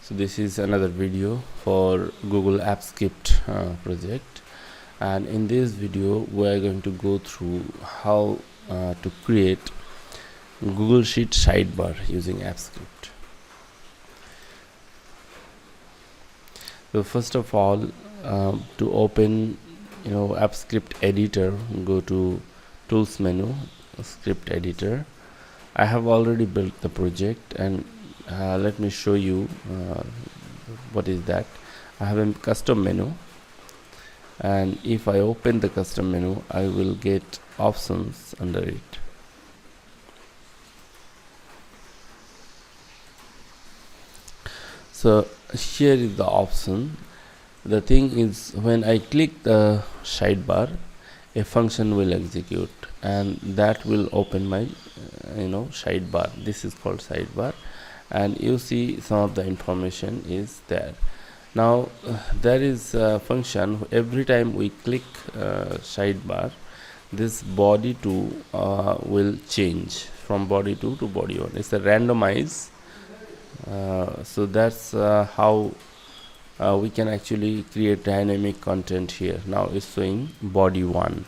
So this is another video for Google App Script project, and in this video we are going to go through how to create Google Sheet sidebar using App Script. So first of all, to open App Script editor, go to Tools menu, Script Editor. I have already built the project, and let me show you what is that. I have a custom menu, and if I open the custom menu, I will get options under it. So here is the option. The thing is, when I click the sidebar, a function will execute, and that will open my sidebar. This is called sidebar, and you see some of the information is there. Now there is a function. Every time we click sidebar, this body 2 will change from body 2 to body 1. It's a randomize. So that's how we can actually create dynamic content here. Now it's showing body 1,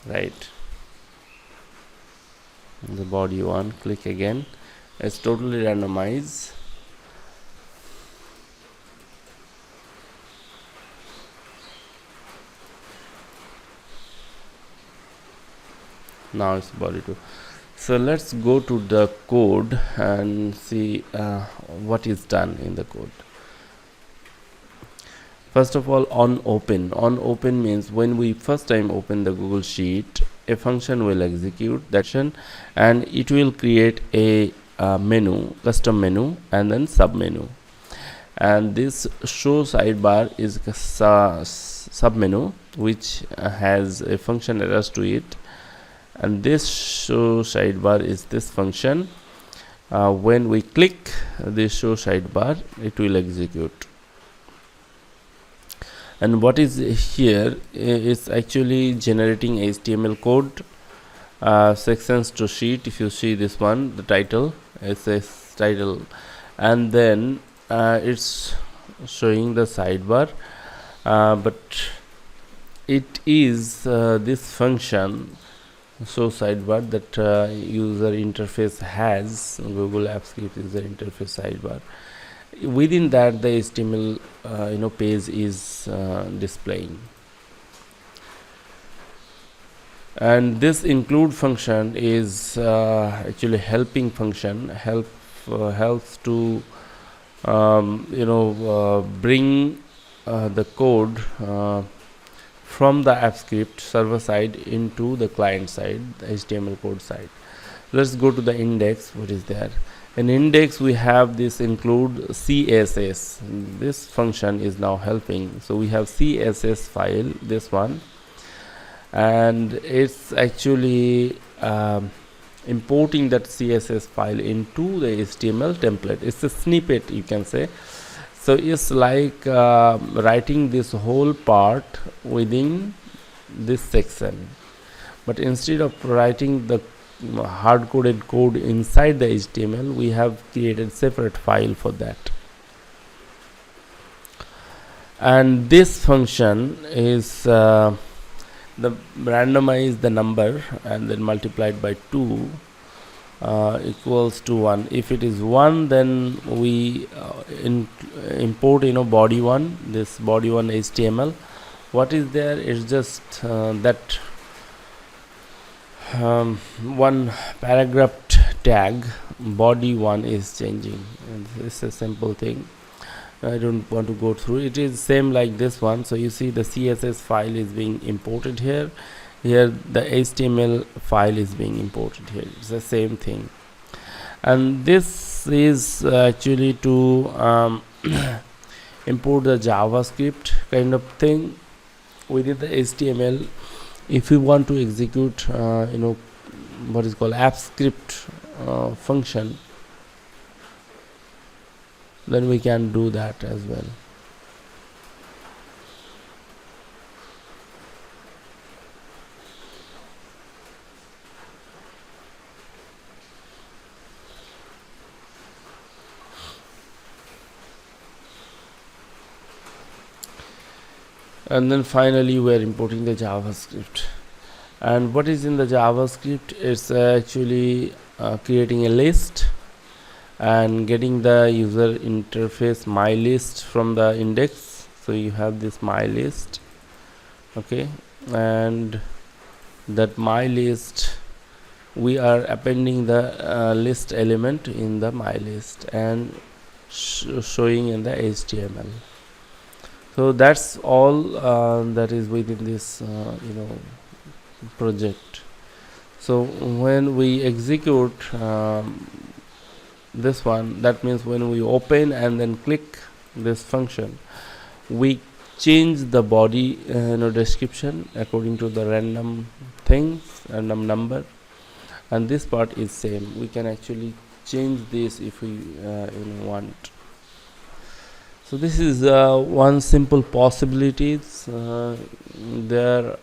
right? The body 1, click again. It's totally randomized. Now it's body 2. So let's go to the code and see what is done in the code. First of all, on open means when we first time open the Google Sheet, a function will execute that function, and it will create a menu, custom menu, and then sub menu. And this show sidebar is a sub menu which has a function attached to it, and this show sidebar is this function. When we click this show sidebar, it will execute. And what is here is actually generating HTML code, sections to sheet. If you see this one, the title, it says title, and then it's showing the sidebar, but it is this function, so sidebar, that user interface has. Google Apps Script user interface sidebar. Within that, the HTML page is displaying, and this include function is actually helping function, helps to bring the code from the app script server side into the client side, the HTML code side. Let's go to the index. What is there? In index we have this include CSS. This function is now helping. So we have CSS file, this one, and it's actually importing that CSS file into the HTML template. It's a snippet, you can say. So it's like writing this whole part within this section, but instead of writing the hard-coded code inside the HTML, we have created separate file for that. And this function is the randomize the number and then multiplied by 2 equals to 1. If it is 1, then we import body 1, this body 1 HTML. What is there is just that one paragraph tag body 1 is changing, and this is a simple thing. I don't want to go through it. Is same like this one. So you see the CSS file is being imported here the HTML file is being imported here. It's the same thing, and this is actually to import the JavaScript kind of thing within the HTML. If you want to execute what is called app script function, then we can do that as well. And then finally we are importing the JavaScript. And what is in the JavaScript? It's actually creating a list and getting the user interface my list from the index. So you have this my list, okay, and that my list, we are appending the list element in the my list and showing in the HTML. So that's all that is within this project. So when we execute this one, that means when we open and then click this function, we change the body description according to the random things, random number, and this part is same. We can actually change this if we want. So this is one simple possibilities. There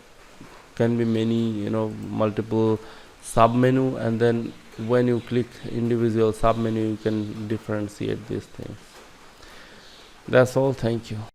can be many multiple sub menu, and then when you click individual sub menu you can differentiate these things. That's all. Thank you.